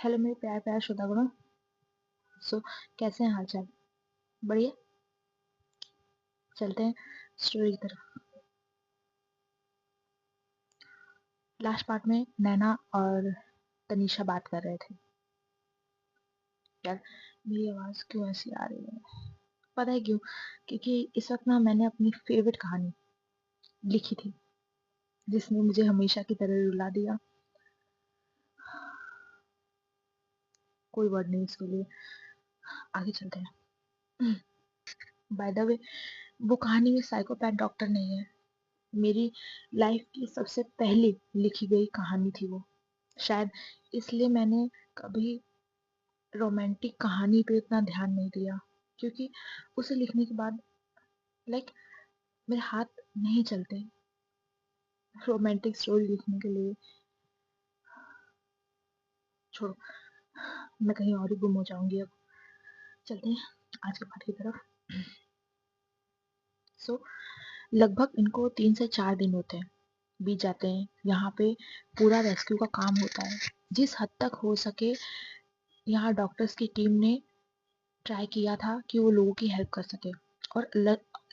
Hello मेरे प्यार प्यार श्रोतागणों। कैसे हैं हाल चाल? बढ़िया। चलते हैं स्टोरी की तरफ। लास्ट पार्ट में नैना और तनीषा बात कर रहे थे। यार, मेरी आवाज क्यों ऐसी आ रही है? पता है क्यों? क्योंकि इस वक्त ना मैंने अपनी फेवरेट कहानी लिखी थी, जिसने मुझे हमेशा की तरह रुला दिया। कोई वर्ड नहीं इसके लिए। आगे चलते हैं। बाय द वे, वो कहानी में साइकोपैथ डॉक्टर नहीं है। मेरी लाइफ की सबसे पहली लिखी गई कहानी थी वो। शायद इसलिए मैंने कभी रोमांटिक कहानी पे इतना ध्यान नहीं दिया, क्योंकि उसे लिखने के बाद लाइक मेरे हाथ नहीं चलते रोमांटिक स्टोरी लिखने के लिए। छोड़ो, मैं कहीं और ही गुम हो जाऊंगी अब। चलते हैं आज के पाठ की तरफ। सो लगभग इनको 3 से 4 दिन होते हैं, बीत जाते हैं। यहाँ पे पूरा रेस्क्यू का काम होता है। जिस हद तक हो सके यहाँ डॉक्टर्स की टीम ने ट्राई किया था कि वो लोगों की हेल्प कर सके, और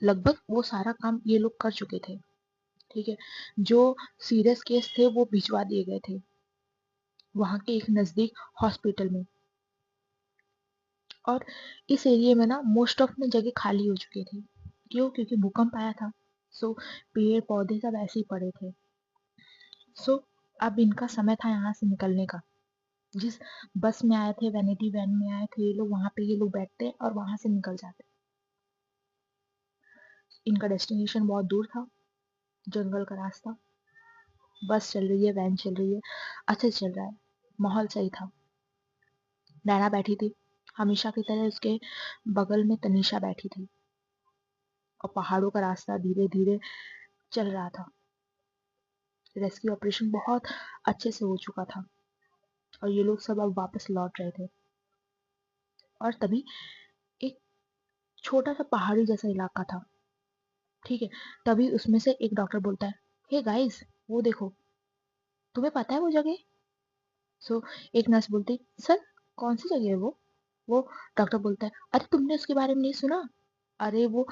लगभग वो सारा काम ये लोग कर चुके थे। ठीक है, जो सीरियस केस थे वो भिजवा दिए गए थे वहां के एक नजदीक हॉस्पिटल में। और इस एरिया में ना मोस्ट ऑफ में जगह खाली हो चुकी थी। क्यों? क्योंकि भूकंप आया था। सो पेड़ पौधे सब ऐसे ही पड़े थे। सो अब इनका समय था यहाँ से निकलने का। जिस बस में आए थे, वैनिटी वैन में आए थे ये लोग, वहां पे ये लोग बैठते और वहां से निकल जाते। इनका डेस्टिनेशन बहुत दूर था, जंगल का रास्ता। बस चल रही है, वैन चल रही है, अच्छे से चल रहा है, माहौल सही था। नैना बैठी थी, हमेशा की तरह उसके बगल में तनीषा बैठी थी, और पहाड़ों का रास्ता धीरे धीरे चल रहा था। रेस्क्यू ऑपरेशन बहुत अच्छे से हो चुका था, और ये लोग सब अब वापस लौट रहे थे। और तभी एक छोटा सा पहाड़ी जैसा इलाका था। ठीक है, तभी उसमें से एक डॉक्टर बोलता है, हे गाइस, वो देखो, तुम्हें पता है वो जगह? सो एक नर्स बोलती, सर कौन सी जगह है वो डॉक्टर बोलता है, अरे तुमने उसके बारे में नहीं सुना? अरे वो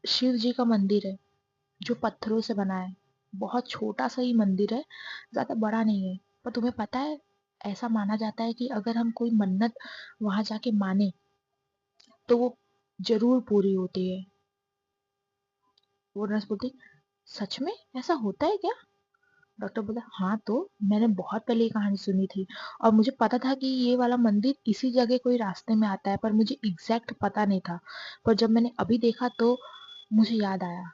शिव जी का मंदिर है, जो पत्थरों से बना है। बहुत छोटा सा ही मंदिर है, ज्यादा बड़ा नहीं है। पर तुम्हें पता है, ऐसा माना जाता है कि अगर हम कोई मन्नत वहां जाके माने तो वो जरूर पूरी होती है। वो नर्स बोलती, सच में ऐसा होता है क्या? डॉक्टर बोला, हाँ तो मैंने बहुत पहले ये कहानी सुनी थी, और मुझे पता था कि ये वाला मंदिर इसी जगह कोई रास्ते में आता है, पर मुझे एग्जैक्ट पता नहीं था। पर जब मैंने अभी देखा तो मुझे याद आया।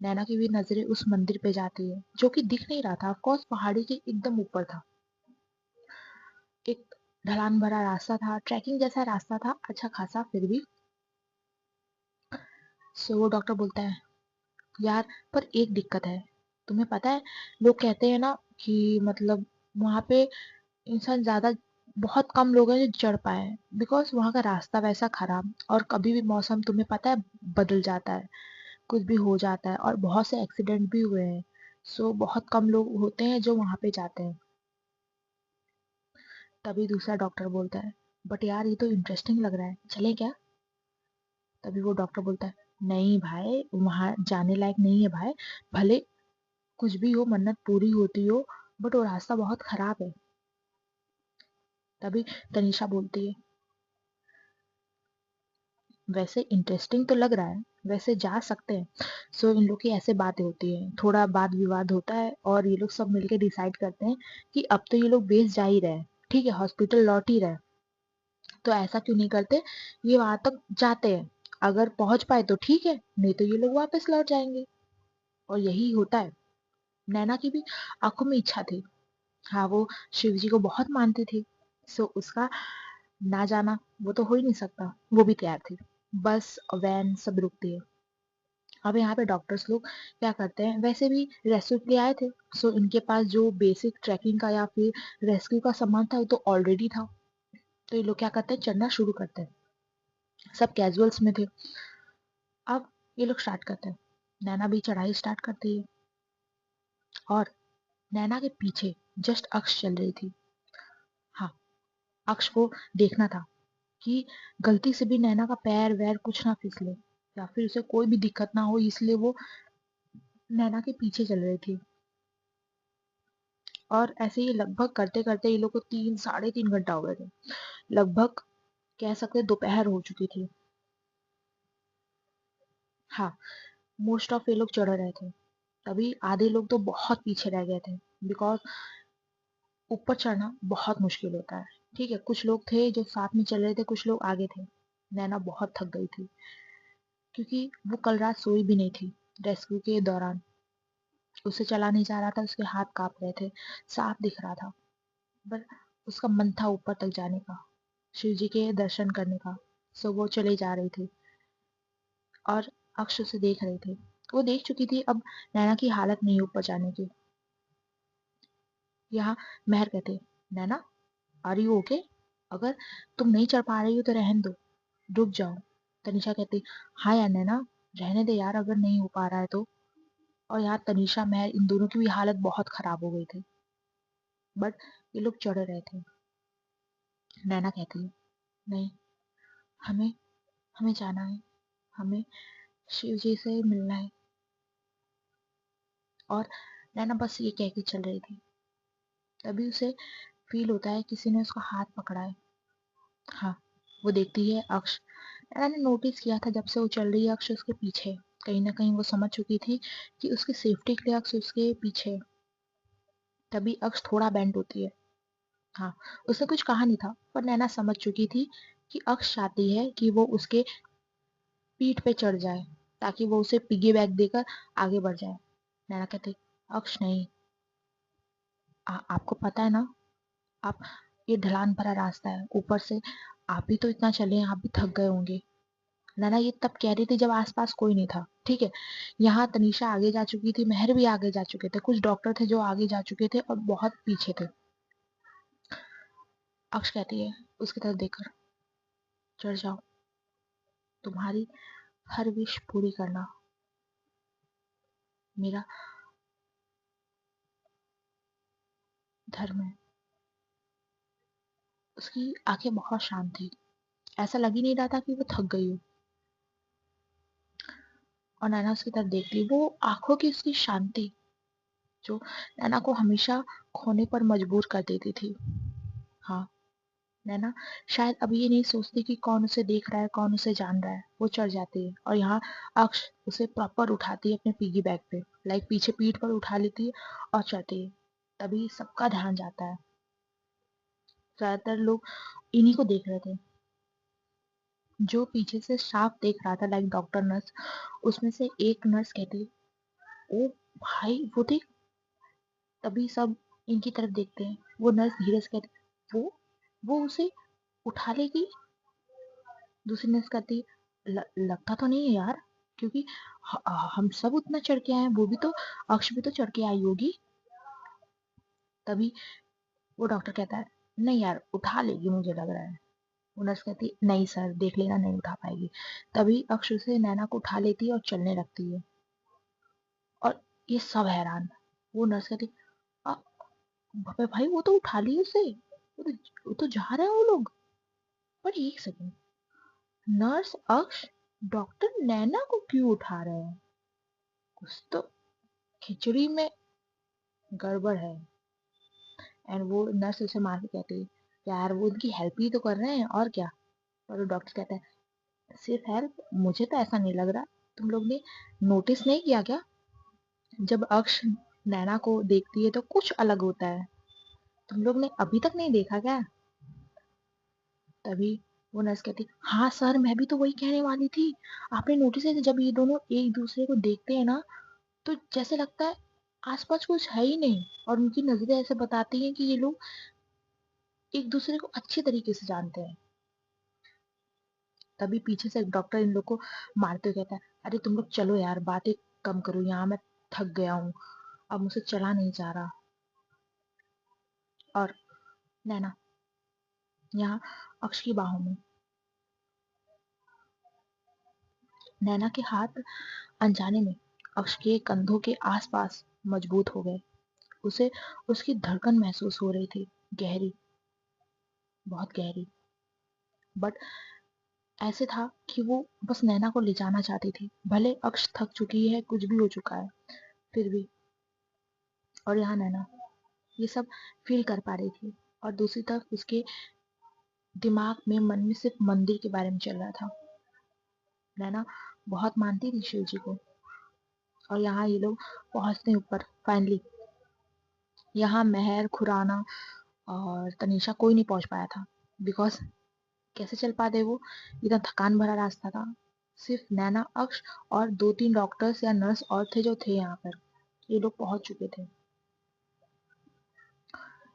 नैना की भी नजरें उस मंदिर पे जाती है, जो कि दिख नहीं रहा था, ऑफकोर्स पहाड़ी के एकदम ऊपर था। एक ढलान भरा रास्ता था, ट्रैकिंग जैसा रास्ता था, अच्छा खासा फिर भी। सो वो डॉक्टर बोलता है, यार पर एक दिक्कत है, तुम्हें पता है, लोग कहते हैं ना कि मतलब वहां पे इंसान ज्यादा, बहुत कम लोग हैं जो चढ़ पाए, बिकॉज वहां का रास्ता वैसा खराब, और कभी भी मौसम तुम्हें पता है बदल जाता है, कुछ भी हो जाता है, और बहुत से एक्सीडेंट भी हुए हैं। सो बहुत कम लोग होते हैं जो वहां पे जाते हैं। तभी दूसरा डॉक्टर बोलता है, बट यार ये तो इंटरेस्टिंग लग रहा है, चले क्या? तभी वो डॉक्टर बोलता है, नहीं भाई, वहां जाने लायक नहीं है भाई। भले कुछ भी हो, मन्नत पूरी होती हो, बट वो रास्ता बहुत खराब है। तभी तनीषा बोलती है, वैसे इंटरेस्टिंग तो लग रहा है, वैसे जा सकते हैं। सो इन लोग की ऐसे बातें होती है, थोड़ा वाद विवाद होता है, और ये लोग सब मिलके डिसाइड करते हैं कि अब तो ये लोग बेस जा ही रहे हैं, ठीक है, हॉस्पिटल लौट ही रहे हैं, तो ऐसा क्यों नहीं करते, ये वहां तक जाते हैं, अगर पहुंच पाए तो ठीक है, नहीं तो ये लोग वापस लौट जाएंगे। और यही होता है। नैना की भी आंखों में इच्छा थी। हाँ, वो शिव जी को बहुत मानती थी। सो उसका ना जाना वो तो हो ही नहीं सकता, वो भी तैयार थी। बस वैन सब रुकती है। अब यहाँ पे डॉक्टर्स लोग क्या करते हैं, वैसे भी रेस्क्यू के लिए आए थे, सो इनके पास जो बेसिक ट्रैकिंग का या फिर रेस्क्यू का सामान था वो तो ऑलरेडी था। तो ये लोग क्या करते हैं, चढ़ना शुरू करते हैं। सब कैजुअल्स में थे। अब ये लोग स्टार्ट करते हैं। नैना भी चढ़ाई स्टार्ट करती है, और नैना के पीछे जस्ट अक्ष चल रही थी। हाँ, अक्ष को देखना था कि गलती से भी नैना का पैर वैर कुछ ना फिसले या फिर उसे कोई भी दिक्कत ना हो, इसलिए वो नैना के पीछे चल रही थी। और ऐसे ही लगभग करते करते ये लोग को 3 साढ़े 3 घंटा हो गए थे। लगभग कह सकते दोपहर हो चुकी थी। हाँ, मोस्ट ऑफ ये लोग चढ़ रहे थे। तभी आधे लोग तो बहुत पीछे रह गए थे, बिकॉज ऊपर चढ़ना बहुत मुश्किल होता है। ठीक है, कुछ लोग थे जो साथ में चल रहे थे, कुछ लोग आगे थे। नैना बहुत थक गई थी क्योंकि वो कल रात सोई भी नहीं थी रेस्क्यू के दौरान। उसे चला नहीं जा रहा था, उसके हाथ कांप रहे थे, साफ दिख रहा था। पर उसका मन था ऊपर तक जाने का, शिव जी के दर्शन करने का। सो वो चले जा रही थी और अक्ष उसे देख रहे थे। वो देख चुकी थी अब नैना की हालत नहीं ऊपर जाने की। यहाँ महर कहते, नैना आर यू ओके? अगर तुम नहीं चढ़ पा रही हो तो रहने दो, रुक जाओ। तनिषा कहती, हाँ यार नैना, रहने दे यार, अगर नहीं हो पा रहा है तो। और यार तनिषा महर इन दोनों की भी हालत बहुत खराब हो गई थी, बट ये लोग चढ़ रहे थे। नैना कहती है, नहीं, हमें हमें जाना है, हमें शिव जी से मिलना है। और नैना बस ये कह के चल रही थी। तभी उसे फील होता है किसी ने उसका हाथ पकड़ा है। हाँ, वो देखती है अक्ष। नैना ने नोटिस किया था जब से वो चल रही है अक्ष उसके पीछे। कहीं ना कहीं वो समझ चुकी थी कि उसकी सेफ्टी के लिए अक्ष उसके पीछे है। तभी अक्ष थोड़ा बेंड होती है। हाँ, उसने कुछ कहा नहीं था, पर नैना समझ चुकी थी कि अक्ष चाहती है कि वो उसके पीठ पे चढ़ जाए ताकि वो उसे पिगी बैग देकर आगे बढ़ जाए। नैना कहती, अक्ष नहीं, आपको पता है ना, आप, ये ढलान भरा रास्ता है, ऊपर से आप भी तो इतना चले हैं, आप भी थक गए होंगे। नैना ये तब कह रही थी जब आसपास कोई नहीं था। ठीक है, यहाँ तनीषा आगे जा चुकी थी, महर भी आगे जा चुके थे, कुछ डॉक्टर थे जो आगे जा चुके थे और बहुत पीछे थे। अक्ष कहती है उसकी तरफ देखकर, चढ़ जाओ, तुम्हारी हर विश पूरी करना, मेरा धर्म है। उसकी आंखें बहुत शांत थी, ऐसा लग ही नहीं रहा था कि वो थक गई हो। और नैना उसकी तरफ देखती, वो आंखों की उसकी शांति जो नैना को हमेशा खोने पर मजबूर कर देती थी। हाँ, नैना शायद अभी ये नहीं सोचती कि कौन उसे देख रहा है, कौन उसे जान रहा है। वो चढ़ जाती है और यहाँ अक्ष उसे प्रॉपर उठाती है अपने पिगी बैग पे, लाइक पीछे पीठ पर उठा लेती है और चढ़ती है। तभी सबका ध्यान जाता है। ज्यादातर लोग इन्हीं को देख रहे थे। जो पीछे से साफ देख रहा था, लाइक डॉक्टर नर्स, उसमें से एक नर्स कहती, ओ भाई वो देख। तभी सब इनकी तरफ देखते हैं। वो नर्स धीरे से कहती, वो उसे उठा लेगी। दूसरी नर्स कहती, लगता तो नहीं है यार, क्योंकि हम सब उतना चढ़ के आए हैं, वो भी तो, अक्ष भी तो चढ़ के आई होगी। तभी वो डॉक्टर कहता है, नहीं यार उठा लेगी मुझे लग रहा है। वो नर्स कहती, नहीं सर देख लेना, नहीं उठा पाएगी। तभी अक्ष से नैना को उठा लेती है और चलने लगती है। और ये सब हैरान। वो नर्स कहती, "अ, अबे भाई वो तो उठा ली उसे, वो तो जा रहे हैं वो लोग। पर एक सेकंड, नर्स अक्ष डॉक्टर नैना को क्यों उठा रहे हैं? कुछ तो खिचड़ी में गड़बड़ है। एंड वो नर्स उसे मार के कहती है, यार वो उनकी हेल्प ही तो कर रहे हैं और क्या। और वो डॉक्टर कहता है, सिर्फ हेल्प? मुझे तो ऐसा नहीं लग रहा। तुम लोग ने नोटिस नहीं किया क्या, जब अक्ष नैना को देखती है तो कुछ अलग होता है? तुम लोग ने अभी तक नहीं देखा क्या? तभी वो नर्स कहती, हाँ सर मैं भी तो वही कहने वाली थी। आपने नोटिस है जब ये दोनों एक दूसरे को देखते हैं ना, तो जैसे लगता है आसपास कुछ है ही नहीं, और उनकी नजरें ऐसे बताती हैं कि ये लोग एक दूसरे को अच्छी तरीके से जानते हैं। तभी पीछे से एक डॉक्टर इन लोग को मारते हुए कहता है, अरे तुम लोग चलो यार, बातें कम करो, यहाँ मैं थक गया हूँ, अब मुझसे चला नहीं जा रहा। और नैना यहाँ अक्ष की बाहों में, नैना के हाथ अनजाने में अक्ष के कंधों के आसपास मजबूत हो गए। उसे उसकी धड़कन महसूस हो रही थी, गहरी, बहुत गहरी। बट ऐसे था कि वो बस नैना को ले जाना चाहती थी, भले अक्ष थक चुकी है, कुछ भी हो चुका है, फिर भी। और यहाँ नैना ये सब फील कर पा रही थी, और दूसरी तरफ उसके दिमाग में, मन में सिर्फ मंदिर के बारे में चल रहा था। नैना बहुत मानती थी शिव जी को। और यहाँ ये लोग पहुंचते हैं ऊपर फाइनली। यहाँ महर, खुराना और तनीषा कोई नहीं पहुंच पाया था, बिकॉज कैसे चल पाते वो, इतना थकान भरा रास्ता था। सिर्फ नैना, अक्ष और 2-3 डॉक्टर्स या नर्स और थे जो थे यहाँ पर। ये लोग पहुंच चुके थे।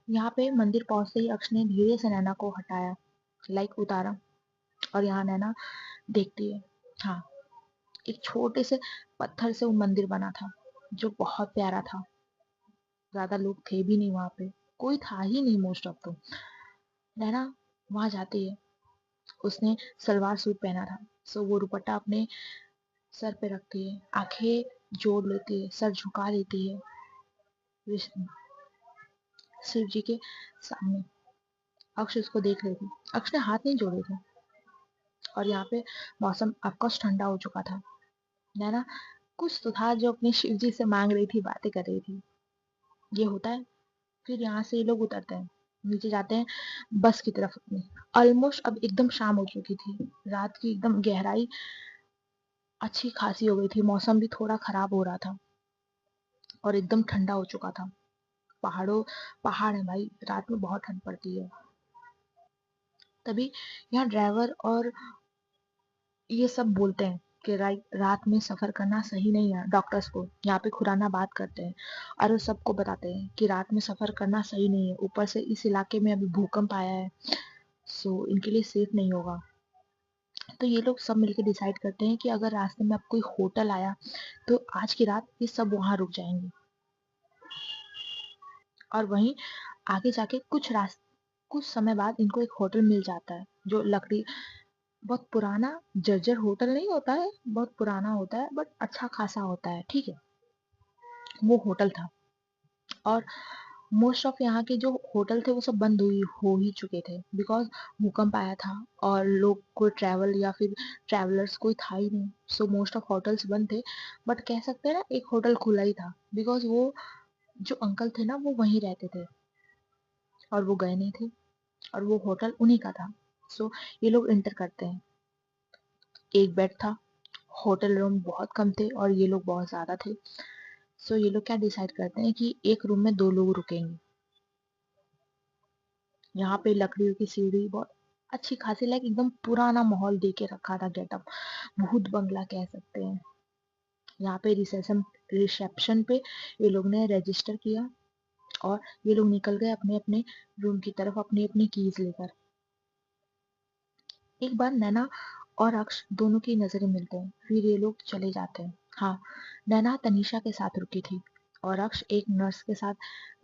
यहाँ पे मंदिर पहुंचते ही अक्ष ने धीरे से नैना को हटाया, लाइक उतारा। और यहाँ नैना देखती है, हाँ, एक छोटे से पत्थर से वो मंदिर बना था, जो बहुत प्यारा था। ज्यादा लोग थे भी नहीं वहां पे, कोई था ही नहीं मोस्ट ऑफ। तो नैना वहां जाती है। उसने सलवार सूट पहना था, सो वो दुपट्टा अपने सर पे रखती है, आंखें जोड़ लेती है, सर झुका लेती है शिव जी के सामने। अक्ष उसको देख रही थी। अक्ष ने हाथ नहीं जोड़े थे। और यहाँ पे मौसम ऑफकोर्स ठंडा हो चुका था। नैना कुछ तो था जो अपने शिव जी से मांग रही थी, बातें कर रही थी। ये होता है। फिर यहाँ से ये लोग उतरते हैं, नीचे जाते हैं बस की तरफ अपनी। ऑलमोस्ट अब एकदम शाम हो चुकी थी, रात की एकदम गहराई अच्छी खासी हो गई थी, मौसम भी थोड़ा खराब हो रहा था और एकदम ठंडा हो चुका था। पहाड़ है भाई, रात में बहुत ठंड पड़ती है। तभी यहाँ ड्राइवर और ये सब बोलते हैं कि रात में सफर करना सही नहीं है। डॉक्टर्स को यहाँ पे खुराना बात करते हैं और वो सबको बताते हैं कि रात में सफर करना सही नहीं है। ऊपर से इस इलाके में अभी भूकंप आया है, सो इनके लिए सेफ नहीं होगा। तो ये लोग सब मिलकर डिसाइड करते हैं कि अगर रास्ते में अब कोई होटल आया तो आज की रात ये सब वहां रुक जाएंगे। और वहीं आगे जाके कुछ समय बाद इनको एक होटल मिल जाता है, जो लकड़ी, बहुत पुराना जर्जर होटल नहीं होता है, बहुत पुराना होता है बट अच्छा खासा होता है, ठीक है। वो होटल था। और मोस्ट ऑफ यहाँ के जो होटल थे वो सब बंद हो ही चुके थे, बिकॉज भूकंप आया था और लोग को ट्रैवल या फिर ट्रैवलर्स कोई था ही नहीं। सो मोस्ट ऑफ होटल्स बंद थे। बट कह सकते हैं ना, एक होटल खुला ही था, बिकॉज वो जो अंकल थे ना वो वहीं रहते थे और वो गए नहीं थे, और वो होटल उन्हीं का था। सो ये लोग इंटर करते हैं। एक बेड था, होटल रूम बहुत कम थे और ये लोग बहुत ज्यादा थे। सो ये लोग क्या डिसाइड करते हैं कि एक रूम में 2 लोग रुकेंगे। यहाँ पे लकड़ियों की सीढ़ी, बहुत अच्छी खासी, लाइक एकदम पुराना माहौल दे के रखा था, गेटअप, भूत बंगला कह सकते हैं। यहाँ पे रिसेप्शन पे ये लोग ने रजिस्टर किया और ये लोग निकल गए अपने अपने रूम की तरफ, अपनी अपनी कीज लेकर। एक बार नैना और अक्ष दोनों की नजरें मिलते हैं, फिर ये लोग चले जाते हैं। हाँ, नैना तनीषा के साथ रुकी थी और अक्ष एक नर्स के साथ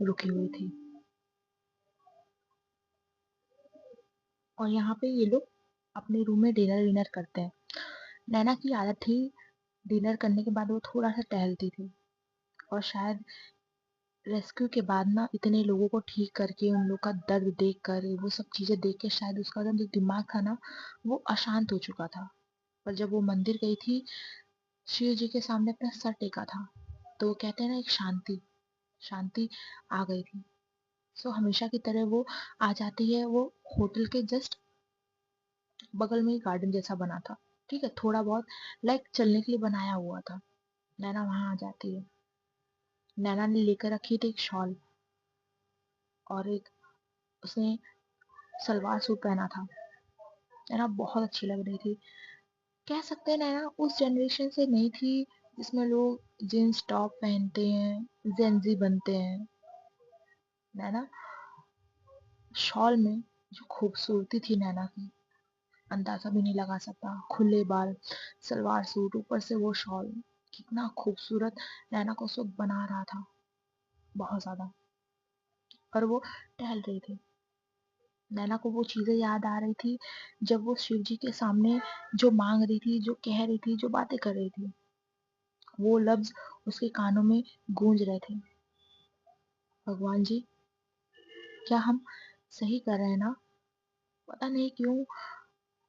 रुकी हुई थी। और यहाँ पे ये लोग अपने रूम में डिनर विनर करते हैं। नैना की आदत थी डिनर करने के बाद वो थोड़ा सा टहलती थी, और शायद रेस्क्यू के बाद ना इतने लोगों को ठीक करके, उन लोग का दर्द देख कर, वो सब चीजें देख के शायद उसका जो दिमाग था ना वो अशांत हो चुका था। पर जब वो मंदिर गई थी, शिव जी के सामने अपना सर टेका था, तो वो कहते हैं ना, एक शांति शांति आ गई थी। सो हमेशा की तरह वो आ जाती है। वो होटल के जस्ट बगल में ही गार्डन जैसा बना था, ठीक है, थोड़ा बहुत लाइक चलने के लिए बनाया हुआ था। नैना वहां आ जाती है। नैना ने लेकर रखी थी एक शॉल, और एक उसने सलवार सूट पहना था। नैना बहुत अच्छी लग रही थी। कह सकते हैं नैना उस जनरेशन से नहीं थी जिसमें लोग जींस टॉप पहनते हैं, जेंजी बनते हैं। नैना शॉल में जो खूबसूरती थी नैना की, अंदाजा भी नहीं लगा सकता। खुले बाल, सलवार सूट, ऊपर से वो शॉल, कितना खूबसूरत नैना को उस वक्त बना रहा था, बहुत ज्यादा। और वो टहल रही थी। नैना को वो चीजें याद आ रही थी जब वो शिव जी के सामने जो मांग रही थी, जो कह रही थी, जो बातें कर रही थी, वो लफ्ज उसके कानों में गूंज रहे थे। भगवान जी, क्या हम सही कर रहे हैं ना? पता नहीं क्यों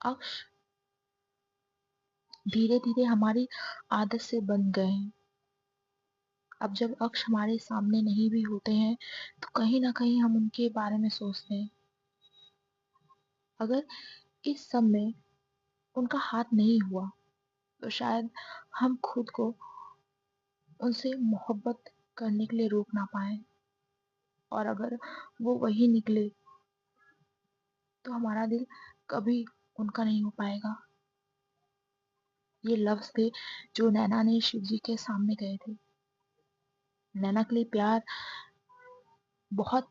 अक्ष धीरे धीरे हमारी आदत से बन गए हैं। अब जब अक्ष हमारे सामने नहीं भी होते हैं तो कहीं ना कहीं हम उनके बारे में सोचते हैं, अगर इस सब में उनका हाथ नहीं हुआ तो शायद हम खुद को उनसे मोहब्बत करने के लिए रोक ना पाए, और अगर वो वही निकले तो हमारा दिल कभी उनका नहीं हो पाएगा। ये लफ्ज थे जो नैना ने शिव जी के सामने कहे थे। नैना के लिए प्यार बहुत,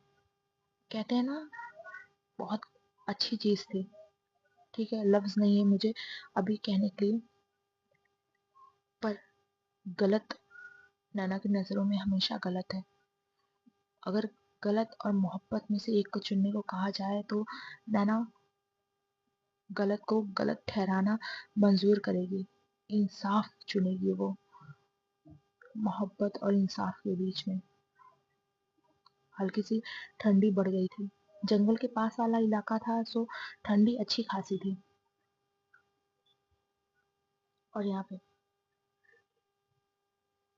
कहते हैं ना, बहुत अच्छी चीज थी। ठीक है, लफ्ज नहीं है मुझे अभी कहने के लिए, पर गलत नैना की नजरों में हमेशा गलत है। अगर गलत और मोहब्बत में से एक को चुनने को कहा जाए तो नैना गलत को गलत ठहराना मंजूर करेगी, इंसाफ चुनेगी वो मोहब्बत और इंसाफ के बीच में। हल्की सी ठंडी बढ़ गई थी, जंगल के पास वाला इलाका था सो ठंडी अच्छी खासी थी। और यहाँ पे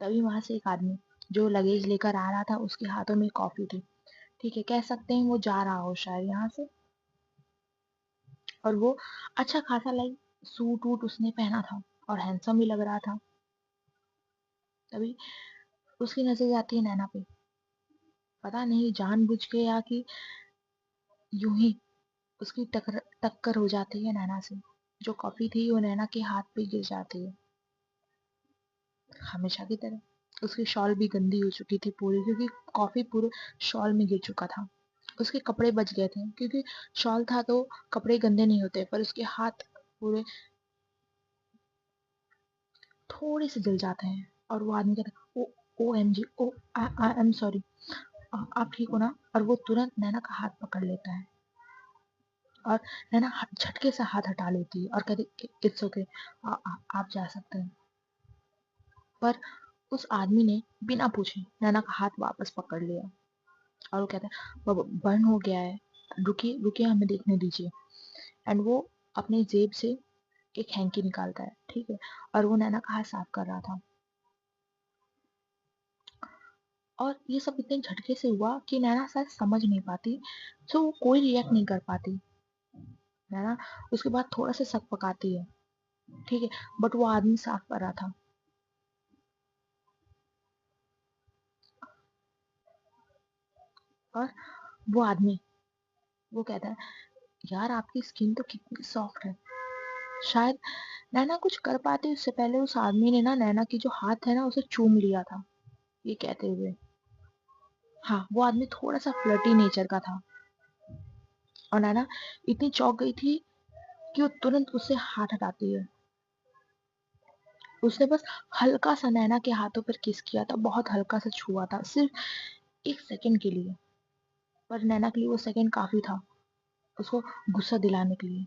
तभी वहां से एक आदमी जो लगेज लेकर आ रहा था, उसके हाथों में कॉफी थी। ठीक है, कह सकते हैं वो जा रहा हो शायद यहाँ से, और वो अच्छा खासा लाइक सूट वूट उसने पहना था और हैंडसम भी लग रहा था। तभी उसकी नजर जाती है नैना पे, पता नहीं जानबूझ के या कि यूं ही उसकी टक्कर हो जाती है नैना से। जो कॉफी थी वो नैना के हाथ पे गिर जाती है, हमेशा की तरह। उसकी शॉल भी गंदी हो चुकी थी पूरी, क्योंकि कॉफी पूरे शॉल में गिर चुका था। उसके कपड़े बच गए थे, क्योंकि शॉल था तो कपड़े गंदे नहीं होते, पर उसके हाथ पूरे थोड़े से जल जाते हैं। और वो आदमी कहता है, O M G, oh I am sorry, आप ठीक हो ना? और वो तुरंत नैना का हाथ पकड़ लेता है और नैना झटके से हाथ हटा लेती है और कहती इट्स ओके, आप जा सकते हैं। पर उस आदमी ने बिना पूछे नैना का हाथ वापस पकड़ लिया और वो कहता है बर्न हो गया है, रुकिए रुकिए, हमें देखने दीजिए। एंड वो अपनी जेब से एक हैंकी निकालता है, ठीक है, और वो नैना का हाथ साफ कर रहा था। और ये सब इतने झटके से हुआ कि नैना शायद समझ नहीं पाती, तो वो कोई रिएक्ट नहीं कर पाती। नैना उसके बाद थोड़ा सा शक पकाती है, ठीक है, बट वो आदमी साफ कर रहा था। और वो आदमी वो कहता है यार आपकी स्किन तो कितनी सॉफ्ट है। शायद नैना कुछ कर पाती उससे पहले उस आदमी ने ना नैना की जो हाथ है ना उसे चूम लिया था, ये कहते हुए। हाँ, वो आदमी थोड़ा सा फ्लर्टी नेचर का था और नैना इतनी चौंक गई थी कि वो तुरंत उससे हाथ हटाती है। उसने बस हल्का सा नैना के हाथों पर किस किया था, बहुत हल्का सा छुआ था, सिर्फ एक सेकंड के लिए। पर नैना के लिए वो सेकंड काफी था उसको गुस्सा दिलाने के लिए।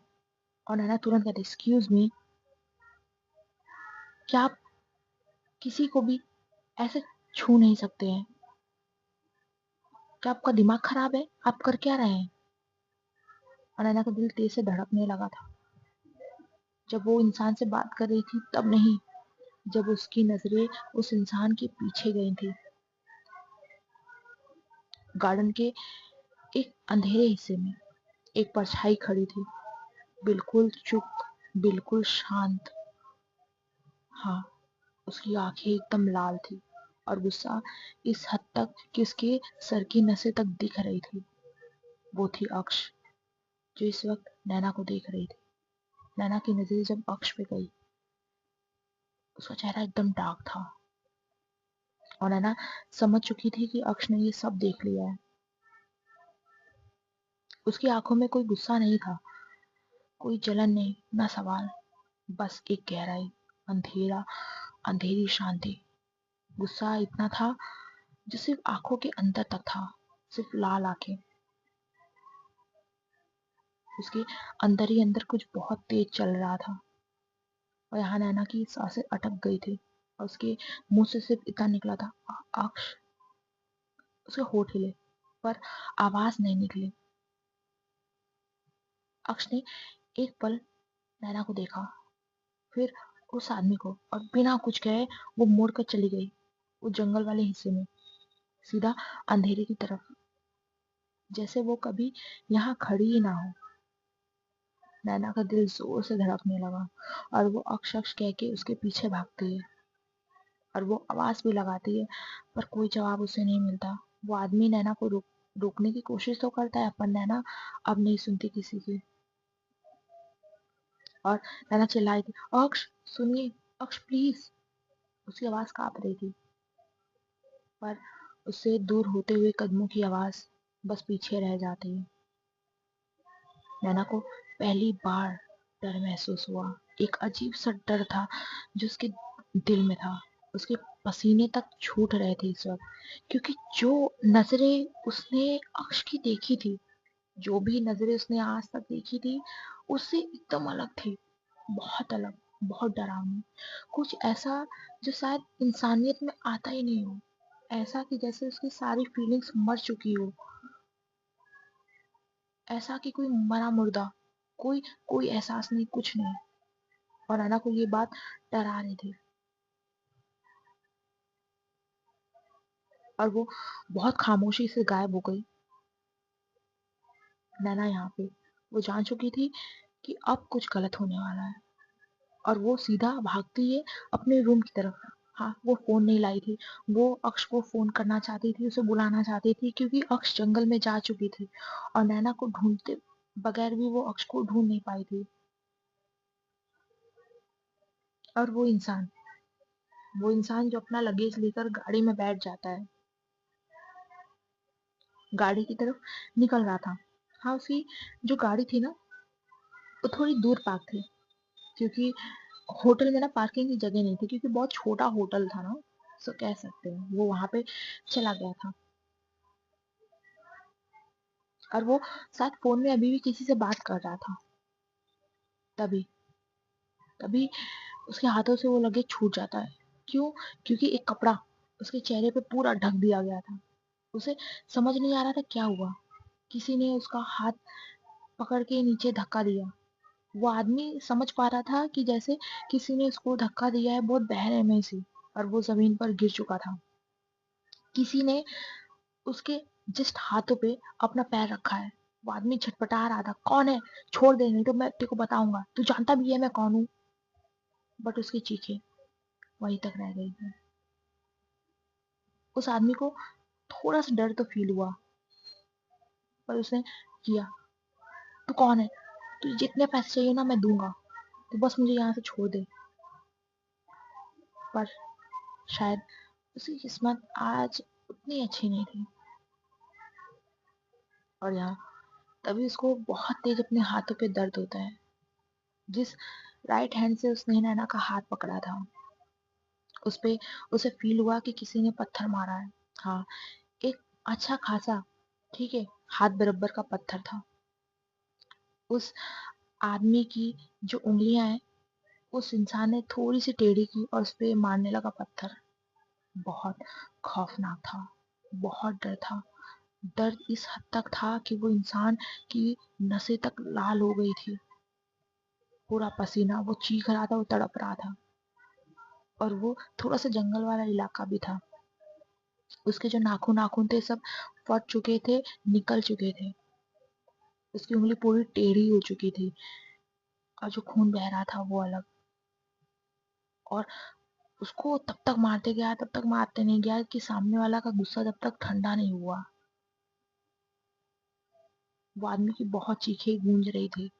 और नैना तुरंत कहती एक्सक्यूज मी, क्या आप किसी को भी ऐसे छू नहीं सकते हैं? क्या आपका दिमाग खराब है? आप कर क्या रहे हैं? और नैना का दिल तेज से धड़कने लगा था। जब वो इंसान से बात कर रही थी तब नहीं, जब उसकी नजरें उस इंसान के पीछे गई थी, गार्डन के एक अंधेरे हिस्से में एक परछाई खड़ी थी, बिल्कुल चुप, बिल्कुल शांत। हाँ, उसकी आंखें एकदम लाल थी और गुस्सा इस हद तक कि उसके सर की नसें तक दिख रही थी। वो थी अक्ष, जो इस वक्त नैना को देख रही थी। नैना की नजरें जब अक्ष पे गई, उसका चेहरा एकदम डार्क था और नैना समझ चुकी थी कि अक्ष ने ये सब देख लिया है। उसकी आंखों में कोई गुस्सा नहीं था, कोई जलन नहीं, ना सवाल, बस एक गहराई, अंधेरा, अंधेरी शांति। गुस्सा इतना था जो सिर्फ आंखों के अंदर तक था, सिर्फ लाल आंखें। उसके अंदर ही अंदर कुछ बहुत तेज चल रहा था। और यहाँ नैना की सांसें अटक गई थी और उसके मुंह से सिर्फ इतना निकला था, अक्ष। उसके होठ हिले पर आवाज नहीं निकली। अक्ष ने एक पल नैना को देखा, फिर उस आदमी को, और बिना कुछ कहे वो मुड़कर चली गई वो जंगल वाले हिस्से में, सीधा अंधेरे की तरफ, जैसे वो कभी यहाँ खड़ी ही ना हो। नैना का दिल जोर से धड़कने लगा और वो अक्ष अक्ष कह के उसके पीछे भागती है और वो आवाज भी लगाती है, पर कोई जवाब उसे नहीं मिलता। वो आदमी नैना को रोकने की कोशिश तो करता है, पर नैना अब नहीं सुनती किसी की। और नैना चिल्लाई थी, अक्ष सुनिए, अक्ष प्लीज। उसकी आवाज कांप रही थी, पर उससे दूर होते हुए कदमों की आवाज बस पीछे रह जाती है। नैना को पहली बार डर महसूस हुआ। एक अजीब सा डर था जो उसके दिल में था। उसके पसीने तक छूट रहे थे इस वक्त, क्योंकि जो नजरें उसने अक्ष की देखी थी, जो भी नजरें उसने आज तक देखी थी, उससे एकदम अलग थी। बहुत अलग, बहुत डरावनी, कुछ ऐसा जो शायद इंसानियत में आता ही नहीं हो। ऐसा कि जैसे उसकी सारी फीलिंग्स मर चुकी हो, ऐसा कि कोई मरा मुर्दा, कोई कोई एहसास नहीं, कुछ नहीं। और नैना को ये बात डरा रही थी, और वो बहुत खामोशी से गायब हो गई। नैना यहाँ पे, वो जान चुकी थी कि अब कुछ गलत होने वाला है, और वो सीधा भागती है अपने रूम की तरफ। हाँ, वो फोन नहीं लाई थी। वो अक्ष को फोन करना चाहती थी, उसे बुलाना चाहती थी, क्योंकि अक्ष जंगल में जा चुकी थी और नैना को ढूंढते बगैर भी वो अक्ष को ढूंढ नहीं पाई थी। और वो इंसान जो अपना लगेज लेकर गाड़ी में बैठ जाता है, गाड़ी की तरफ निकल रहा था। हाँ, उसकी जो गाड़ी थी ना, वो थोड़ी दूर पार्क थी, क्योंकि होटल में ना पार्किंग की जगह नहीं थी, क्योंकि बहुत छोटा होटल था ना, सो कह सकते हैं वो वहां पे चला गया था। और वो शायद फोन में अभी भी किसी से बात कर रहा था। तभी तभी उसके हाथों से वो लगेज छूट जाता है। क्यों? क्योंकि एक कपड़ा उसके चेहरे पे पूरा ढक दिया गया था। उसे समझ नहीं आ रहा था क्या हुआ। किसी ने उसका हाथ पकड़ के नीचे धक्का दिया। वो आदमी समझ पा रहा था कि जैसे किसी ने उसको धक्का दिया है बहुत बहरे में से, और वो जमीन पर गिर चुका था। किसी ने उसके जस्ट हाथों पे अपना पैर रखा है। वो आदमी छटपटा रहा था, कौन है? छोड़ दे, नहीं तो मैं तेरे को बताऊंगा, तू जानता भी है मैं कौन हूँ। बट उसकी चीखें वहीं तक रह गई थी। उस आदमी को थोड़ा सा डर तो फील हुआ, पर उसने किया, तू कौन है? तुझे जितने पैसे चाहिए ना मैं दूंगा, तो बस मुझे यहाँ से छोड़ दे। पर शायद उसकी किस्मत आज उतनी अच्छी नहीं थी, और यहाँ तभी उसको बहुत तेज अपने हाथों पे दर्द होता है। जिस राइट हैंड से उसने नैना का हाथ पकड़ा था, उस पे उसे फील हुआ कि किसी ने पत्थर मारा है। हाँ, एक अच्छा खासा, ठीक है, हाथ बराबर का पत्थर था। उस आदमी की जो उंगलियां हैं, उस इंसान ने थोड़ी सी टेढ़ी की और उस पे मारने लगा पत्थर। बहुत खौफनाक था, बहुत डर था। दर्द इस हद तक था कि वो इंसान की नसें तक लाल हो गई थी, पूरा पसीना, वो चीख रहा था, वो तड़प रहा था। और वो थोड़ा सा जंगल वाला इलाका भी था। उसके जो नाखून नाखून थे सब फट चुके थे, निकल चुके थे। उसकी उंगली पूरी टेढ़ी हो चुकी थी, और जो खून बह रहा था वो अलग। और उसको तब तक मारते गया, तब तक मारते नहीं गया कि सामने वाला का गुस्सा जब तक ठंडा नहीं हुआ। वो आदमी की बहुत चीखें गूंज रही थी,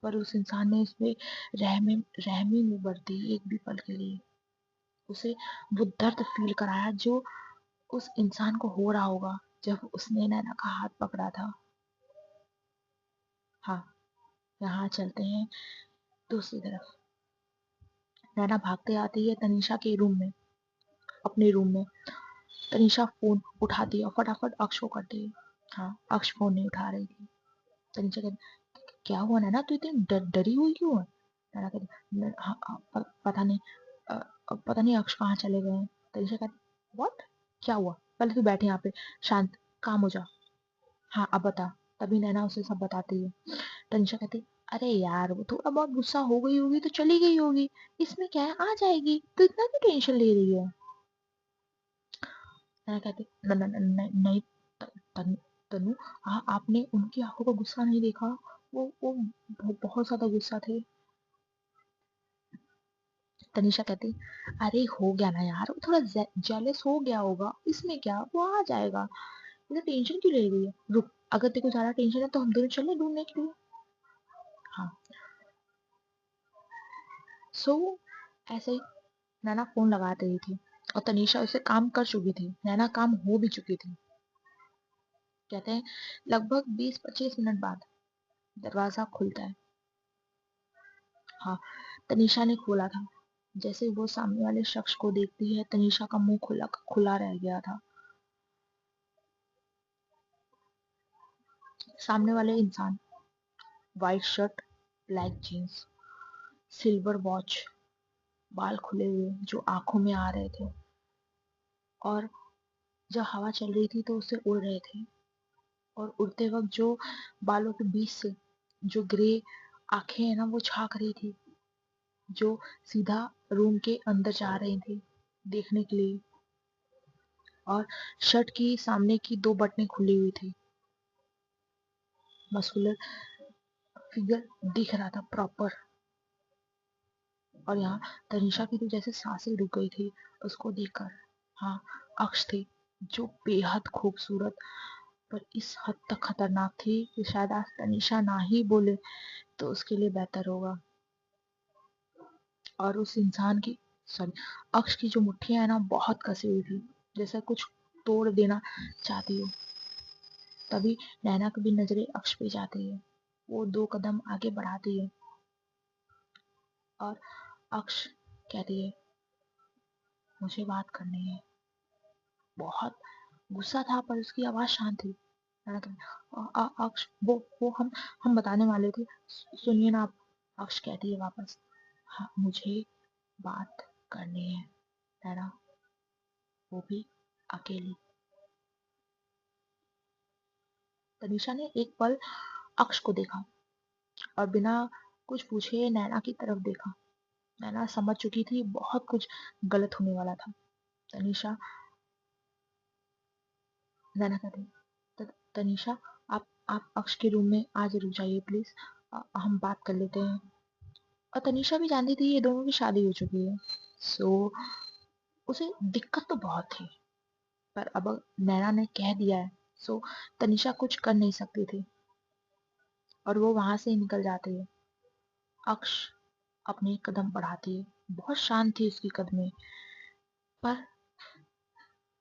पर उस इंसान ने उसपे रहमी नहीं बरती एक भी पल के लिए। उसे वो दर्द फील कराया जो उस इंसान को हो रहा होगा जब उसने नैना का हाथ पकड़ा था। हाँ, यहाँ चलते हैं दूसरी तरफ। नैना भागते आती है तनीषा के रूम में, अपने रूम में। तनीषा फोन उठाती है और फटाफट अक्ष को करती है। हाँ, अक्ष फोन नहीं उठा रही थी। तनीषा कहती, क्या हुआ नैना, तू इतनी डरी हुई क्यों है? नैना कहती, हाँ, हाँ, पता नहीं, पता नहीं अक्ष कहाँ चले गए हैं। तनीषा कहती, व्हाट? क्या हुआ? पहले तू बैठ यहाँ पे, शांत, काम हो जा। हाँ, अब बता। तभी नैना उसे सब बताती है। तनिषा कहती, अरे यार वो थोड़ा बहुत गुस्सा हो गई होगी तो चली गई होगी, इसमें क्या है, आ जाएगी, तो इतना क्यों टेंशन ले रही है। नैना कहती, नहीं तनु तनु, आपने उनकी आंखों का गुस्सा नहीं देखा, वो बहुत ज्यादा गुस्सा थे। तनिषा कहती, अरे हो गया ना यार, वो थोड़ा जेलस हो गया होगा, इसमें क्या, वो आ जाएगा, इतना टेंशन क्यों ले रही है, रुक, अगर तेरे को ज्यादा टेंशन है तो हम दोनों चले ढूंढने के लिए। हाँ। सो ऐसे ही नैना फोन लगा रही थी और तनीषा उसे काम कर चुकी थी, नैना काम हो भी चुकी थी। कहते हैं लगभग 20-25 मिनट बाद दरवाजा खुलता है। हाँ, तनीषा ने खोला था। जैसे वो सामने वाले शख्स को देखती है, तनीषा का मुंह खुला खुला रह गया था। सामने वाले इंसान, white shirt, black jeans, silver watch, बाल खुले हुए जो आंखों में आ रहे थे, और जब हवा चल रही थी तो उससे उड़ रहे थे, और उड़ते वक्त जो बालों के बीच से जो ग्रे आंखें है ना वो झांक रही थी, जो सीधा रूम के अंदर जा रही थी देखने के लिए, और शर्ट की सामने की 2 बटनें खुली हुई थी। मस्कुलर फिगर दिख रहा था प्रॉपर। और यहाँ तनिषा की तो जैसे सांसें रुक गई थी उसको देखकर। हाँ, अक्ष थी जो बेहद खूबसूरत, पर इस हद तक खतरनाक थी कि शायद आज तनिषा ना ही बोले तो उसके लिए बेहतर होगा। और उस इंसान की, सॉरी, अक्ष की जो मुट्ठियां है ना बहुत कसी हुई थी, जैसे कुछ तोड़ देना चाहती हो। तभी नैना की भी नजरें अक्ष पे जाती है। वो 2 कदम आगे बढ़ाती है और अक्ष कहती है, मुझे बात करनी है। बहुत गुस्सा था पर उसकी आवाज शांत थी। नैना कहती, अक्ष वो हम बताने वाले थे, सुनिए ना आप। अक्ष कहती है वापस, हाँ मुझे बात करनी है नैना, वो भी अकेली। तनीषा ने एक पल अक्ष को देखा और बिना कुछ पूछे नैना की तरफ देखा। नैना समझ चुकी थी बहुत कुछ गलत होने वाला था। तनीषा नैना कहती, तनीषा, आप अक्ष के रूम में आज रुक जाइए प्लीज, हम बात कर लेते हैं। और तनीषा भी जानती थी ये दोनों की शादी हो चुकी है, सो उसे दिक्कत तो बहुत थी, पर अब नैना ने कह दिया है, सो तनीषा कुछ कर नहीं सकती थी और वो वहां से निकल जाती है। अक्ष अपने कदम बढ़ाती है, बहुत शांत थी उसकी कदमें, पर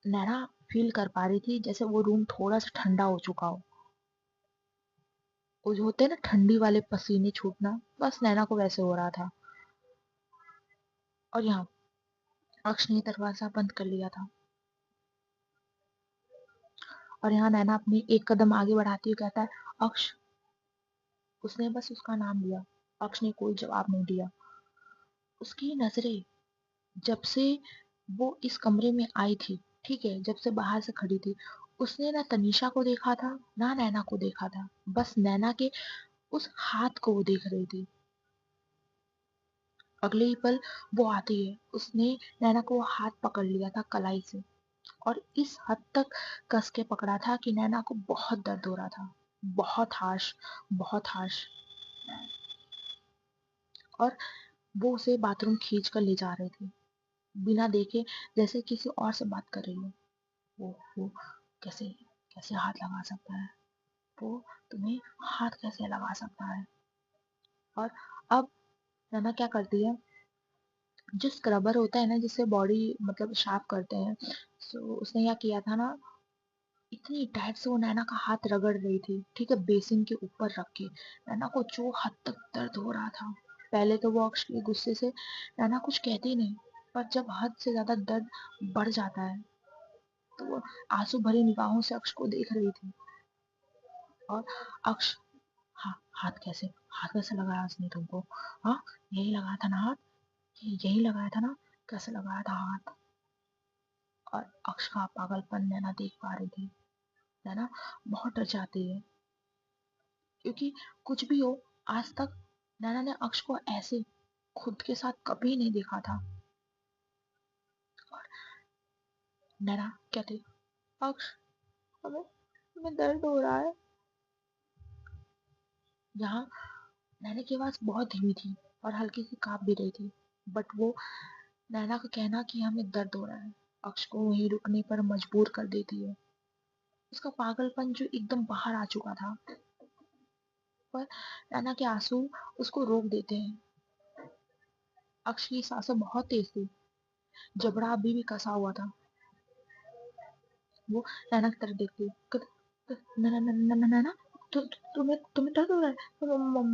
नैना फील कर पा रही थी जैसे वो रूम थोड़ा सा ठंडा हो चुका हो। वो जो होते हैं ना ठंडी वाले पसीने छूटना, बस नैना को वैसे हो रहा था। और यहाँ अक्ष ने दरवाजा बंद कर लिया था और यहाँ नैना अपनी एक कदम आगे बढ़ाती हुई कहता है, अक्ष। उसने बस उसका नाम लिया। अक्ष ने कोई जवाब नहीं दिया। उसकी नजरें जब से वो इस कमरे में आई थी, ठीक है, जब से बाहर से खड़ी थी, उसने ना तनीषा को देखा था ना नैना को देखा था, बस नैना के उस हाथ को वो देख रही थी। अगले ही पल वो आती है, उसने नैना को वो हाथ पकड़ लिया था कलाई से, और इस हद तक कस के पकड़ा था कि नैना को बहुत दर्द हो रहा था, बहुत हार्श, बहुत हार्श। और वो उसे बाथरूम खींच कर ले जा रहे थे बिना देखे, जैसे किसी और से बात कर रही हो। वो कैसे कैसे हाथ लगा सकता है, वो तुम्हें हाथ कैसे लगा सकता है। और अब नैना क्या करती है, जो स्क्रबर होता है ना जिससे बॉडी मतलब साफ करते हैं, सो उसने क्या किया था ना, इतनी टाइट से वो नैना का हाथ रगड़ रही थी, ठीक है, बेसिन के ऊपर रख के। नैना को जो हद तक दर्द हो रहा था, पहले तो वो अक्ष के गुस्से से नैना कुछ कहती नहीं, पर जब हद से ज्यादा दर्द बढ़ जाता है तो वो आंसू भरी निगाहों से अक्ष को देख रही थी। और अक्ष, हाँ, हाथ कैसे लगाया उसने तुमको, हाँ, यही लगाया था ना हाथ, यही लगाया था ना, कैसे लगाया था हाथ। और अक्ष का पागलपन नैना देख पा रही थी। नैना बहुत डर जाती है क्योंकि कुछ भी हो, आज तक नैना ने अक्ष को ऐसे खुद के साथ कभी नहीं देखा था। और नैना कहती, अक्ष, हमें हमें दर्द हो रहा है। यहाँ नैना की आवाज बहुत धीमी थी और हल्की सी कांप भी रही थी, बट वो नैना का कहना कि हमें दर्द हो रहा है अक्ष को वहीं रुकने पर मजबूर कर देती है। उसका पागलपन जो एकदम बाहर आ चुका था, पर नैना के आंसू उसको रोक देते हैं। अक्ष की सांसें बहुत तेज थी, जबड़ा अभी भी कसा हुआ था। वो नैना की तरफ देखती है, नैना नैना नैना, तुम्हें तुम्हें दर्द हो रहा है,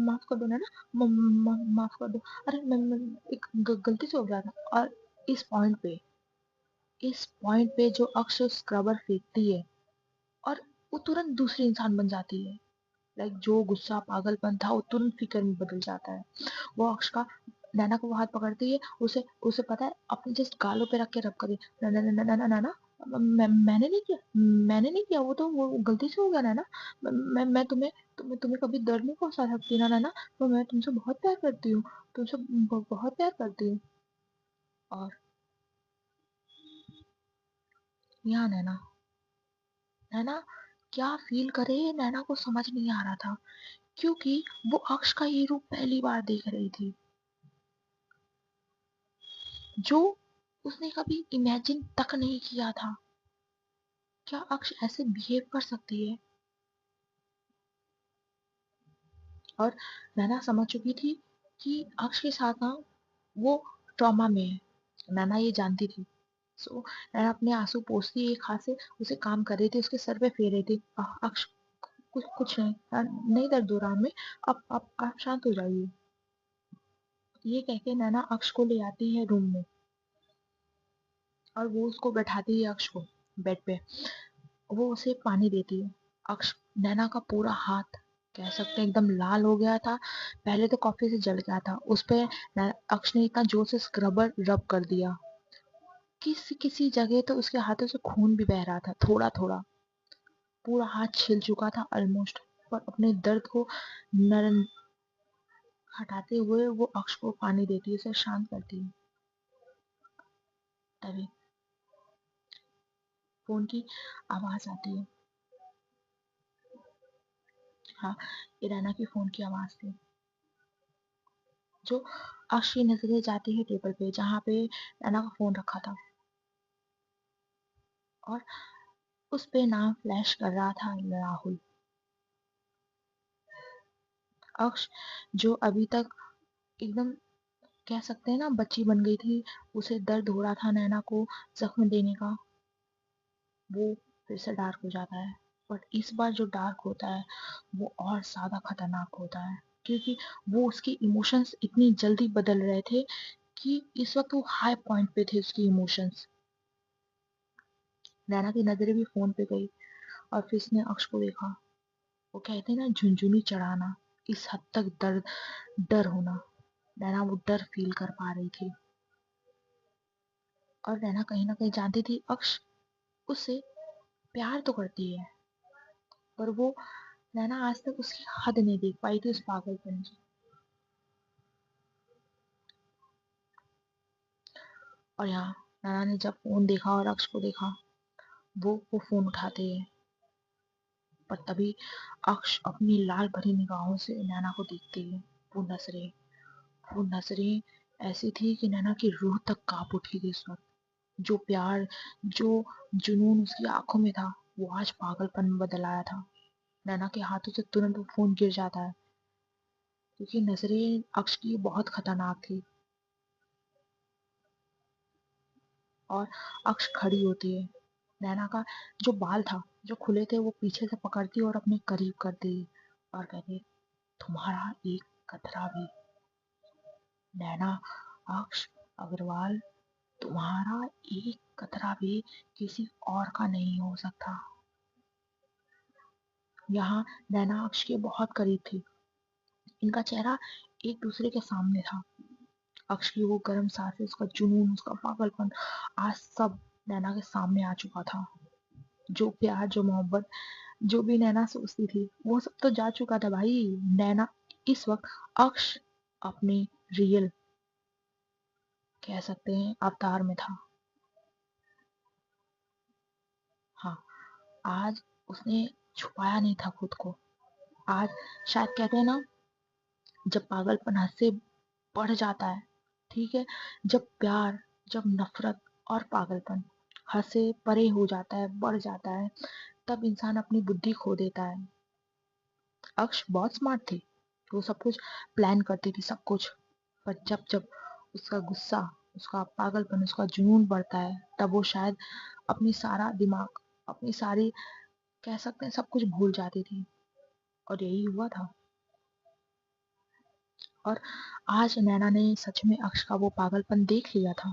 माफ कर दो नैना, माफ कर दो। अरे मैं एक गलती से हो गया था। और इस पॉइंट पे इस पॉइंट पे जो अक्ष स्क्रबर फेंकती है और वो तुरंत दूसरी इंसान बन जाती है। लाइक जो गुस्सा पागलपन था वो तुरंत फिक्र में बदल जाता है। वो अक्ष का नैना को वो हाथ पकड़ती है, उसे उसे पता है, अपने जस्ट गालों पे रख के रब करे, नैना नैना नैना नैना, मैंने नहीं किया, वो गलती से हो गया नैना। मैं तुम्हें कभी दर्द नहीं पहुंचा सकती ना नैना। मैं तुमसे बहुत प्यार करती हूँ, तुमसे बहुत प्यार करती हूँ। और यहाँ नैना नैना क्या फील करे नैना को समझ नहीं आ रहा था, क्योंकि वो अक्ष का ये रूप पहली बार देख रही थी, जो उसने कभी इमेजिन तक नहीं किया था। क्या अक्ष ऐसे बिहेव कर सकती है? और नैना समझ चुकी थी कि अक्ष के साथ ना वो ट्रॉमा में है। नैना ये जानती थी। सो नैना अपने आंसू पोंछती एक हाथ से उसे काम कर रही थी, उसके सर पे फेर रही थी। अक्ष, कुछ नहीं, नहीं दर्द हो रहा हमें, आप शांत हो जाइए। ये कह के नैना अक्ष को ले आती है रूम में और वो उसको बैठाती है अक्ष को बेड पे। वो उसे पानी देती है। अक्ष, नैना का पूरा हाथ कह सकते हैं एकदम लाल हो गया था। पहले तो कॉफी से जल गया था, उस पे अक्ष ने इतना जोर से स्क्रबर रब कर दिया, किसी किसी जगह तो उसके हाथों से खून भी बह रहा था थोड़ा थोड़ा। पूरा हाथ छिल चुका था ऑलमोस्ट। पर अपने दर्द को नरम हटाते हुए वो अक्ष को पानी देती है, उसे शांत करती है। तभी फोन की आवाज आती है। हाँ, ईराना की फोन की आवाज थी। जो अक्ष की नजरें जाती है टेबल पे जहाँ पे नैना का फोन रखा था, और उस पे नाम फ्लैश कर रहा था, राहुल। अक्ष, जो अभी तक एकदम कह सकते हैं ना बच्ची बन गई थी, उसे दर्द हो रहा था नैना को जख्म देने का, वो फिर से डार्क हो जाता है। बट इस बार जो डार्क होता है वो और ज्यादा खतरनाक होता है, क्योंकि वो उसके इमोशंस इतनी जल्दी बदल रहे थे कि इस वक्त वो हाई पॉइंट पे थे उसकी इमोशंस। नैना की नजरें भी फोन पे गई और फिर उसने अक्ष को देखा। वो कहते हैं ना झुनझुनी चढ़ाना, इस हद तक दर्द, डर होना। नैना वो डर फील कर पा रही थी। और नैना कहीं ना कहीं जानती थी अक्ष उससे प्यार तो करती है, पर वो नैना आज तक उसकी हद नहीं देख पाई थी उस पागलपन की। और यहाँ नैना ने जब फोन देखा और अक्ष को देखा, वो फोन उठाते हैं, पर तभी अक्ष अपनी लाल भरी निगाहों से नैना को देखती है। वो नजरें वो नजरें ऐसी थी कि नैना की रूह तक कांप उठी थी उस वक्त। जो प्यार, जो जुनून उसकी आंखों में था, वो आज पागलपन में बदल आया था। नैना के हाथों से तुरंत वो फोन गिर जाता है, क्योंकि नजरें अक्ष की बहुत खतरनाक थी। और अक्ष खड़ी होती है। नैना का जो बाल था जो खुले थे वो पीछे से पकड़ती और अपने करीब करती और कहती, तुम्हारा एक कतरा भी, नैना, अक्ष अग्रवाल, तुम्हारा एक कतरा भी किसी और का नहीं हो सकता। यहाँ नैना अक्ष के बहुत करीब थी, इनका चेहरा एक दूसरे के सामने था। अक्ष की वो गर्म सांसें, उसका जुनून, उसका पागलपन, आज सब नैना के सामने आ चुका था। जो प्यार, जो मोहब्बत जो भी नैना सोचती थी वो सब तो जा चुका था भाई। नैना इस वक्त अक्ष अपने रियल, कह सकते हैं, अवतार में था। हाँ, आज उसने छुपाया नहीं था खुद को। आज शायद कहते हैं ना, जब पागलपन हद से बढ़ जाता है, ठीक है, जब प्यार, जब नफरत और पागलपन हद से परे हो जाता है, बढ़ जाता है, तब इंसान अपनी बुद्धि खो देता है। अक्ष बहुत स्मार्ट थी, वो सब कुछ प्लान करती थी, सब कुछ। पर जब जब उसका गुस्सा, उसका पागलपन, उसका जुनून बढ़ता है, तब वो शायद अपनी सारा दिमाग, अपनी सारी, कह सकते हैं, सब कुछ भूल जाती थी। और यही हुआ था। और आज नैना ने सच में अक्ष का वो पागलपन देख लिया था।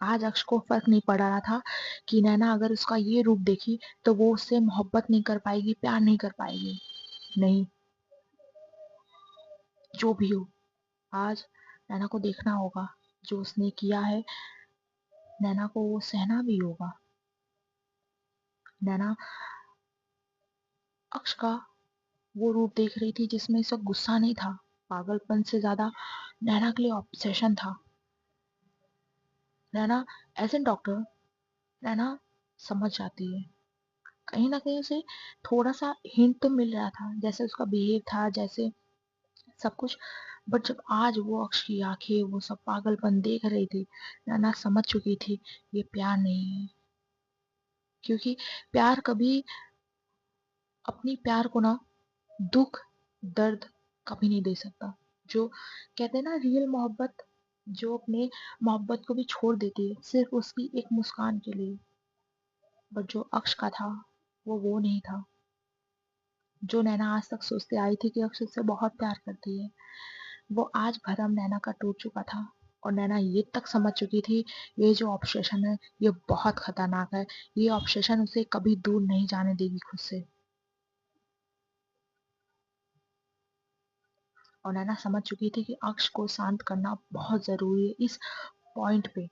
आज अक्ष को फर्क नहीं पड़ रहा था कि नैना अगर उसका ये रूप देखी तो वो उससे मोहब्बत नहीं कर पाएगी, प्यार नहीं कर पाएगी। नहीं, जो भी हो, आज नैना को देखना होगा। जो उसने किया है, नैना को वो सहना भी होगा। नैना अक्ष का वो रूप देख रही थी जिसमें सब गुस्सा नहीं था, पागलपन से ज्यादा नैना के लिए ऑब्सेशन था। नैना एज एन डॉक्टर, नैना समझ जाती है। कहीं ना कहीं उसे थोड़ा सा हिंट तो मिल रहा था, जैसे उसका बिहेव था, जैसे सब कुछ। बट जब आज वो अक्ष की आंखें वो सब पागलपन देख रही थी, नैना समझ चुकी थी ये प्यार नहीं है। क्योंकि प्यार कभी अपनी प्यार को ना दुख, दर्द कभी नहीं दे सकता। जो कहते हैं ना, रियल मोहब्बत, जो अपने मोहब्बत को भी छोड़ देती है सिर्फ उसकी एक मुस्कान के लिए। बट जो अक्ष का था, वो नहीं था। जो नैना आज तक सोचते आई थी कि अक्ष उससे बहुत प्यार करती है, वो आज भरम नैना का टूट चुका था। और नैना ये तक समझ चुकी थी, ये जो ऑब्सेशन है ये बहुत खतरनाक है। ये ऑब्सेशन उसे कभी दूर नहीं जाने देगी खुद से। और नैना समझ चुकी थी कि अक्ष को शांत करना बहुत जरूरी है इस पॉइंट पे।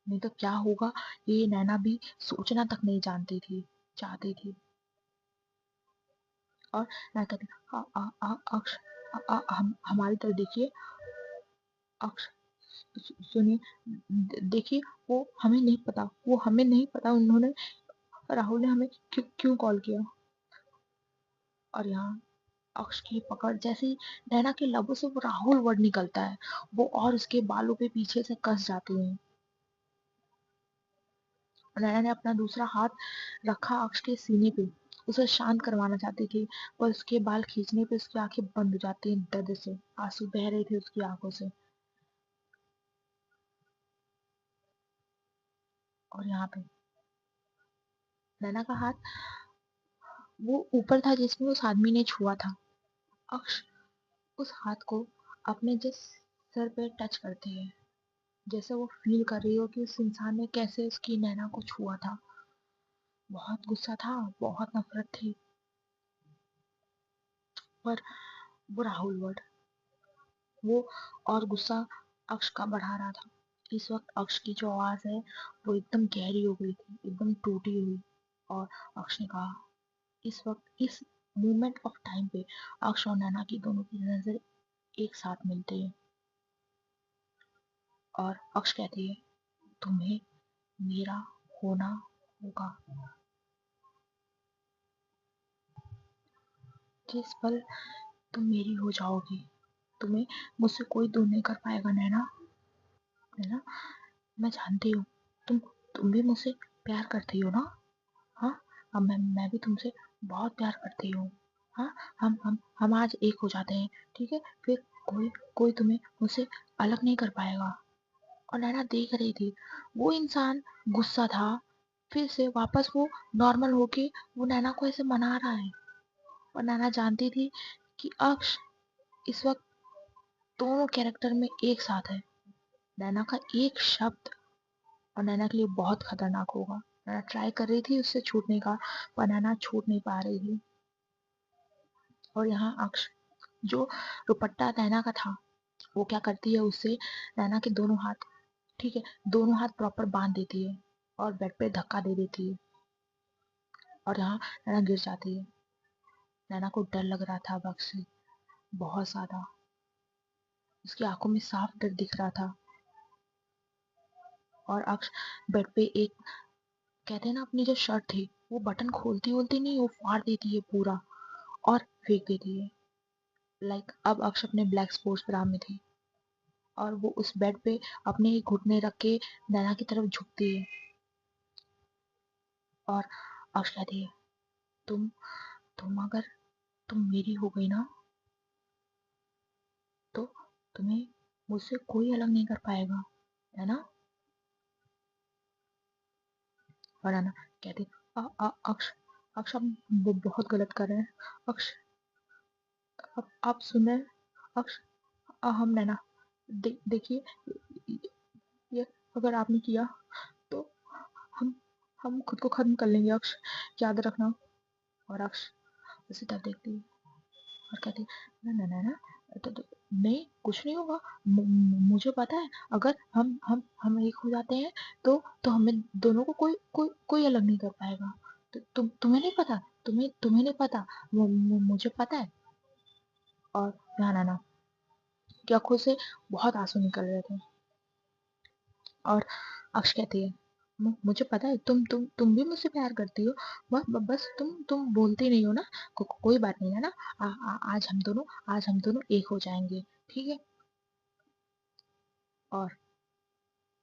नहीं तो क्या होगा, ये नैना भी सोचना तक नहीं जानती थी, चाहती थी। और मैं कहती, अक्ष, हम हमारी तरफ देखिए, अक्ष, सुनिए, देखिए, वो हमें नहीं पता, वो हमें नहीं पता उन्होंने, राहुल ने हमें क्यों क्यों कॉल किया। और यहाँ अक्ष की पकड़, जैसे ही नैना के लबों से वो राहुल वर्ड निकलता है, वो और उसके बालों पे पीछे से कस जाते हैं। नैना ने अपना दूसरा हाथ रखा अक्ष के सीने पे, उसे शांत करवाना चाहती थी, पर उसके बाल खींचने पे उसकी आंखें बंद हो जाती हैं दर्द से, आंसू बह रहे थे उसकी आंखों से। और यहाँ पे नैना का हाथ वो ऊपर था जिसमें उस आदमी ने छुआ था। अक्ष उस हाथ को अपने जिस सर पे टच करती है, जैसे वो फील कर रही हो कि उस इंसान ने कैसे उसकी नैना को छुआ था। बहुत गुस्सा था, बहुत नफरत थी, पर वो राहुल वर्ड, वो और गुस्सा अक्ष का बढ़ा रहा था। इस वक्त अक्ष की जो आवाज है वो एकदम गहरी हो गई थी, एकदम टूटी हुई। और अक्ष ने कहा, इस वक्त, इस मोमेंट ऑफ टाइम पे अक्ष और नैना की दोनों की नजर एक साथ मिलती है। और अक्ष कहती है, तुम्हें मेरा होना होगा। जिस पल तुम मेरी हो जाओगी, तुम्हें मुझसे कोई दूर नहीं कर पाएगा नैना। नैना, मैं जानती हूँ, तुम भी मुझसे प्यार करती हो ना। हाँ, अब मैं भी तुमसे बहुत प्यार करती हूँ। हाँ, हम आज एक हो जाते हैं, ठीक है, फिर कोई कोई तुम्हें मुझसे अलग नहीं कर पाएगा। और नैना देख रही थी, वो इंसान गुस्सा था, फिर से वापस वो नॉर्मल होके वो नैना को ऐसे मना रहा है। और नैना जानती थी कि अक्ष इस वक्त दोनों कैरेक्टर में एक साथ है। नैना का एक शब्द और नैना के लिए बहुत खतरनाक होगा। नैना ट्राई कर रही थी उससे छूटने का, पर नैना छूट नहीं पा रही थी। और यहाँ अक्ष, जो दुपट्टा नैना का था, वो क्या करती है, उससे नैना के दोनों हाथ, ठीक है, दोनों हाथ प्रॉपर बांध देती है और बेड पे धक्का दे देती है। और यहाँ नैना गिर जाती है। नैना को डर लग रहा था अब अक्ष से, बहुत ज्यादा। उसकी आंखों में साफ डर दिख रहा था। और अक्ष बेड पे एक, कहते हैं ना, अपनी जो शर्ट थी वो बटन खोलती खोलती नहीं, वो फाड़ देती है पूरा और फेंक देती है। अब अक्ष अपने ब्लैक स्पोर्ट्स ब्रा में थी और वो उस बेड पे अपने ही घुटने रख के नैना की तरफ झुकती है और अक्ष कहती है, तुम अगर तुम मेरी हो गई ना तो तुम्हें मुझसे कोई अलग नहीं कर पाएगा, है ना? और है ना, कहती, अक्ष, अक्ष आप बहुत गलत कर रहे हैं। अक्ष, आप सुन रहे हैं? अक्ष, हम नैना, देखिए, ये अगर आपने किया तो हम हम खुद को खत्म कर लेंगे अक्ष, याद रखना। और अक्ष उसी तरफ देखती है और कहती, ना ना ना ना, तो नहीं, कुछ नहीं होगा। मुझे पता है, अगर हम एक हो जाते हैं तो हमें दोनों को कोई अलग नहीं कर पाएगा। तो तुम्हें नहीं पता, तुम्हें नहीं पता, मुझे पता है। और यहाँ नाना की आंखों से बहुत आंसू निकल रहे थे। और अक्ष कहती है, मुझे पता है, तुम भी मुझसे प्यार करती हो, बस तुम बोलती नहीं हो ना। कोई बात नहीं है ना। आज हम दोनों एक हो जाएंगे, ठीक है? और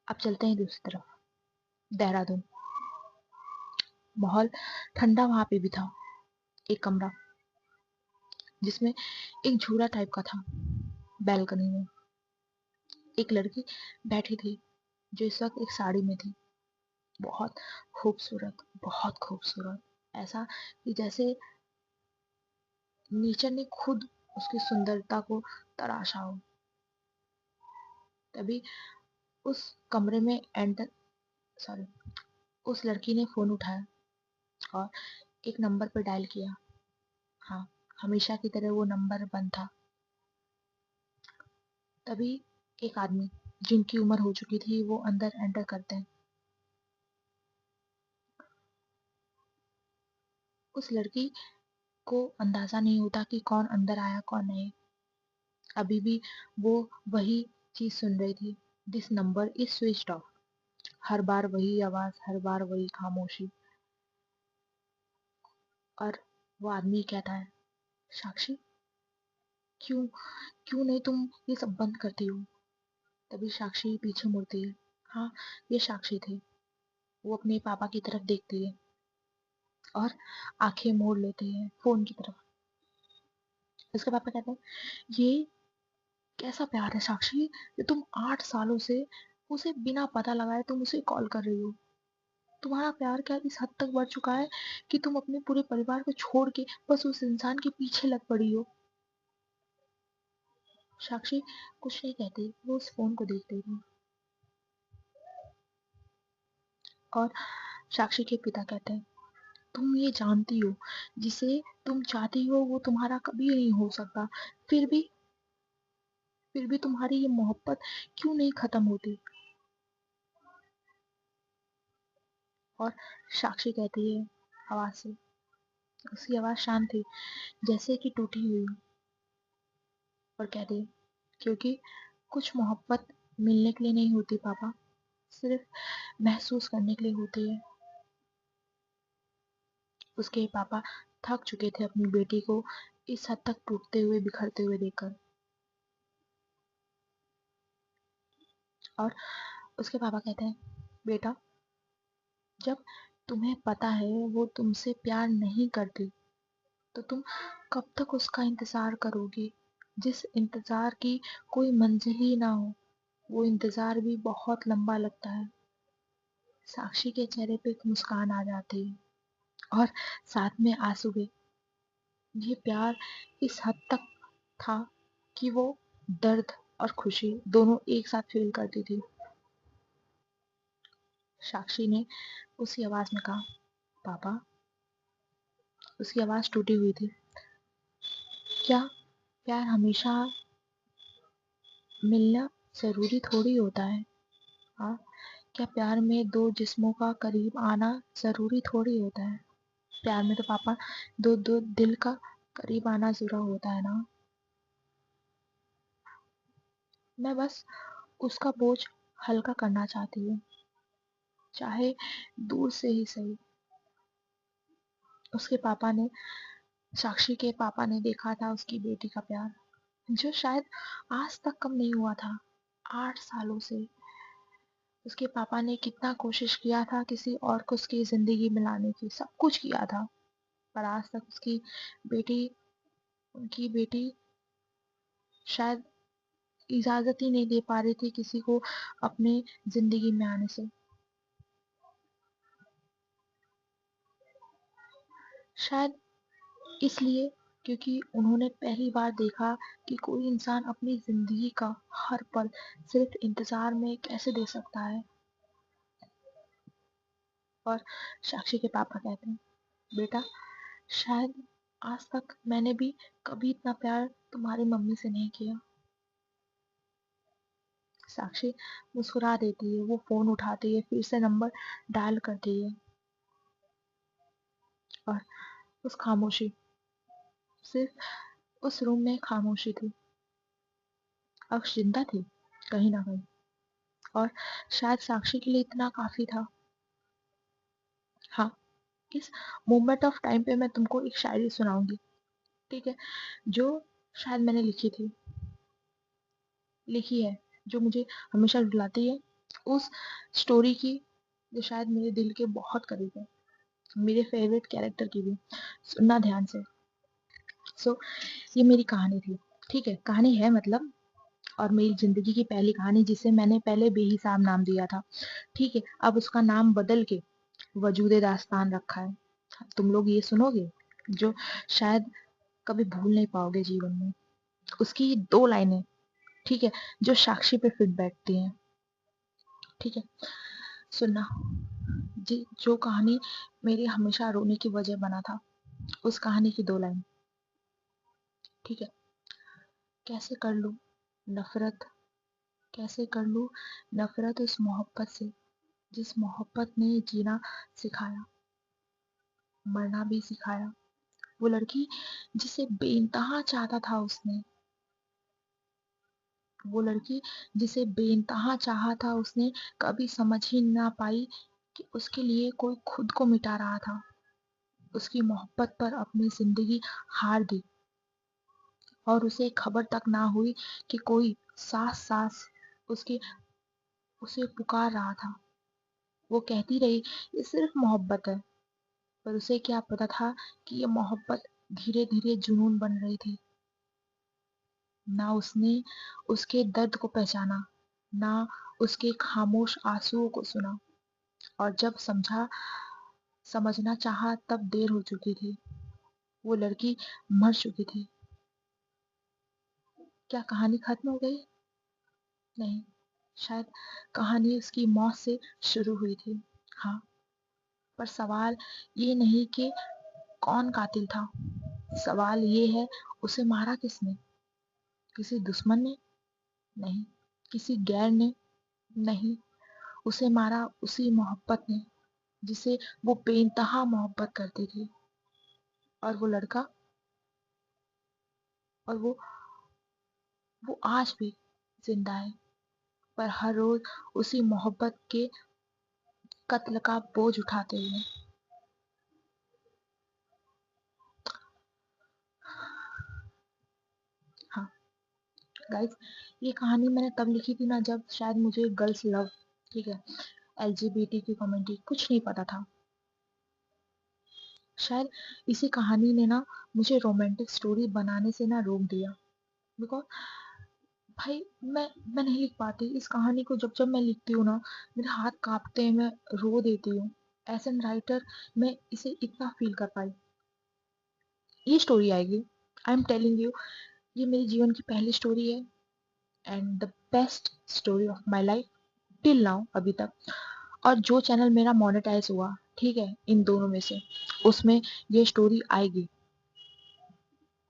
अब चलते हैं दूसरी तरफ, देहरादून। माहौल ठंडा वहां पे भी था। एक कमरा जिसमें एक झूला टाइप का था। बैल्कनी में एक लड़की बैठी थी जो इस वक्त एक साड़ी में थी। बहुत खूबसूरत, बहुत खूबसूरत। ऐसा कि जैसे नेचर ने खुद उसकी सुंदरता को तराशा हो। तभी उस कमरे में एंटर सॉरी उस लड़की ने फोन उठाया और एक नंबर पर डायल किया। हाँ, हमेशा की तरह वो नंबर बंद था। तभी एक आदमी, जिनकी उम्र हो चुकी थी, वो अंदर एंटर करते हैं। उस लड़की को अंदाजा नहीं होता कि कौन अंदर आया कौन नहीं। अभी भी वो वही चीज सुन रही थी, this number is switched off. हर बार वही आवाज, हर बार वही खामोशी। और वो आदमी कहता है, साक्षी, क्यों क्यों नहीं तुम ये सब बंद करती हो? तभी साक्षी पीछे मुड़ती है। हाँ, ये साक्षी थी। वो अपने पापा की तरफ देखती है और आंखें मोड़ लेती है फोन की तरफ। उसके पापा कहते हैं, ये कैसा प्यार है साक्षी, कि तुम 8 सालों से उसे बिना पता लगाए तुम उसे कॉल कर रही हो? तुम्हारा प्यार क्या इस हद तक बढ़ चुका है कि तुम अपने पूरे परिवार को छोड़ के बस उस इंसान के पीछे लग पड़ी हो? साक्षी कुछ नहीं कहती, वो उस फोन को देखती थी। और साक्षी के पिता कहते हैं, तुम ये जानती हो, जिसे तुम चाहती हो वो तुम्हारा कभी नहीं हो सकता। फिर भी तुम्हारी ये मोहब्बत क्यों नहीं खत्म होती? और साक्षी कहती है आवाज से, उसकी आवाज शांत थी, जैसे कि टूटी हुई हो, और कहती है, क्योंकि कुछ मोहब्बत मिलने के लिए नहीं होती पापा, सिर्फ महसूस करने के लिए होती है। उसके पापा थक चुके थे अपनी बेटी को इस हद तक टूटते हुए, बिखरते हुए देखकर। और उसके पापा कहते हैं, बेटा, जब तुम्हें पता है वो तुमसे प्यार नहीं करती तो तुम कब तक उसका इंतजार करोगी? जिस इंतजार की कोई मंजिल ही ना हो, वो इंतजार भी बहुत लंबा लगता है। साक्षी के चेहरे पे एक मुस्कान आ जाती है और साथ में आंसू भी। ये प्यार इस हद तक था कि वो दर्द और खुशी दोनों एक साथ फील करती थी। साक्षी ने उसी आवाज में कहा, पापा। उसकी आवाज टूटी हुई थी। क्या प्यार हमेशा मिलना जरूरी थोड़ी होता है? हाँ, क्या प्यार में दो जिस्मों का करीब आना जरूरी थोड़ी होता है? प्यार में तो पापा दो दो दिल का करीब आना जरूर होता है ना। मैं बस उसका बोझ हल्का करना चाहती हूँ, चाहे दूर से ही सही। उसके पापा ने साक्षी के पापा ने देखा था उसकी बेटी का प्यार, जो शायद आज तक कम नहीं हुआ था। 8 सालों से उसके पापा ने कितना कोशिश किया था किसी और को उसकी जिंदगी में लाने की, सब कुछ किया था, पर आज तक उसकी बेटी उनकी बेटी शायद इजाजत ही नहीं दे पा रही थी किसी को अपने जिंदगी में आने से। शायद इसलिए क्योंकि उन्होंने पहली बार देखा कि कोई इंसान अपनी जिंदगी का हर पल सिर्फ इंतजार में कैसे दे सकता है। और साक्षी के पापा कहते हैं, बेटा शायद आज तक मैंने भी कभी इतना प्यार तुम्हारी मम्मी से नहीं किया। साक्षी मुस्कुरा देती है, वो फोन उठाती है, फिर से नंबर डायल करती है, और उस खामोशी, सिर्फ उस रूम में खामोशी थी। अक्ष जिंदा थी कहीं ना कहीं, और शायद साक्षी के लिए इतना काफी था। हाँ, इस मोमेंट ऑफ टाइम पे मैं तुमको एक शायरी सुनाऊंगी, ठीक है, जो शायद मैंने लिखी है, जो मुझे हमेशा रुलाती है, उस स्टोरी की, जो शायद मेरे दिल के बहुत करीब है, मेरे फेवरेट कैरेक्टर की भी। सुनना ध्यान से। सो ये मेरी कहानी थी, ठीक है, कहानी है मतलब, और मेरी जिंदगी की पहली कहानी, जिसे मैंने पहले बेहिसाब नाम दिया था, ठीक है, अब उसका नाम बदल के वजूदे दास्तान रखा है। तुम लोग ये सुनोगे, जो शायद कभी भूल नहीं पाओगे जीवन में। उसकी 2 लाइनें, ठीक है, जो साक्षी पे फिट बैठती हैं, ठीक है, सुनना। जी, जो कहानी मेरी हमेशा रोने की वजह बना था, उस कहानी की 2 लाइन, ठीक है। कैसे कर लूं नफरत, कैसे कर लूं नफरत उस मोहब्बत से, जिस मोहब्बत ने जीना सिखाया, मरना भी सिखाया। वो लड़की जिसे बेइंतहा चाहता था उसने, वो लड़की जिसे बेइंतहा चाहा था उसने, कभी समझ ही ना पाई कि उसके लिए कोई खुद को मिटा रहा था, उसकी मोहब्बत पर अपनी जिंदगी हार दी, और उसे खबर तक ना हुई कि कोई सांस सांस उसकी उसे पुकार रहा था। वो कहती रही ये सिर्फ मोहब्बत है, पर उसे क्या पता था कि ये मोहब्बत धीरे धीरे जुनून बन रही थी। ना उसने उसके दर्द को पहचाना, ना उसके खामोश आंसुओं को सुना, और जब समझना चाहा तब देर हो चुकी थी। वो लड़की मर चुकी थी। क्या कहानी खत्म हो गई? नहीं, शायद कहानी उसकी मौत से शुरू हुई थी। हाँ, पर सवाल ये नहीं कि कौन कातिल था, सवाल ये है उसे मारा किसने? किसी दुश्मन ने? नहीं। किसी गैर ने? नहीं। उसे मारा उसी मोहब्बत ने, जिसे वो बेइंतहा मोहब्बत करती थी। और वो लड़का, और वो आज भी जिंदा है, पर हर रोज उसी मोहब्बत के कत्ल का बोझ उठाते हुए। हाँ गाइस, ये कहानी मैंने तब लिखी थी ना, जब शायद मुझे गर्ल्स लव, ठीक है, एलजीबीटी की कम्युनिटी कुछ नहीं पता था। शायद इसी कहानी ने ना मुझे रोमांटिक स्टोरी बनाने से ना रोक दिया। बिकॉज भाई, मैं नहीं लिख पाती इस कहानी को। जब जब मैं लिखती हूँ ना, मेरे हाथ कांपते हैं, मैं रो देती हूँ। एज एन राइटर मैं इसे इतना फील कर पाई। ये स्टोरी आएगी, आई एम टेलिंग यू, ये मेरे जीवन की पहली स्टोरी है, and the best story of my life till now, अभी तक। और जो चैनल मेरा मोनेटाइज हुआ, ठीक है, इन दोनों में से, उसमें ये स्टोरी आएगी।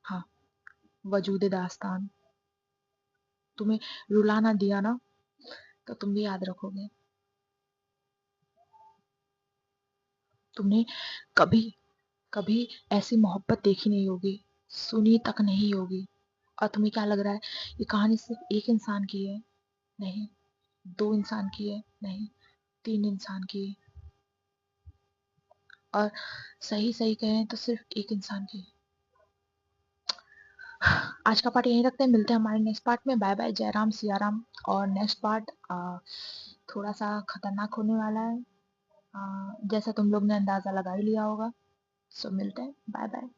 हाँ, वजूद दास्तान। तुम्हें रुला ना दिया ना, तो तुम भी याद रखोगे। तुमने कभी कभी ऐसी मोहब्बत देखी नहीं होगी, सुनी तक नहीं होगी। और तुम्हें क्या लग रहा है ये कहानी सिर्फ एक इंसान की है? नहीं। दो इंसान की है? नहीं। तीन इंसान की है। और सही सही कहें तो सिर्फ एक इंसान की है। आज का पार्ट यहीं रखते हैं, मिलते हैं हमारे नेक्स्ट पार्ट में। बाय बाय, जय राम सिया राम। और नेक्स्ट पार्ट थोड़ा सा खतरनाक होने वाला है, जैसा तुम लोग ने अंदाजा लगा ही लिया होगा। सो मिलते हैं, बाय बाय।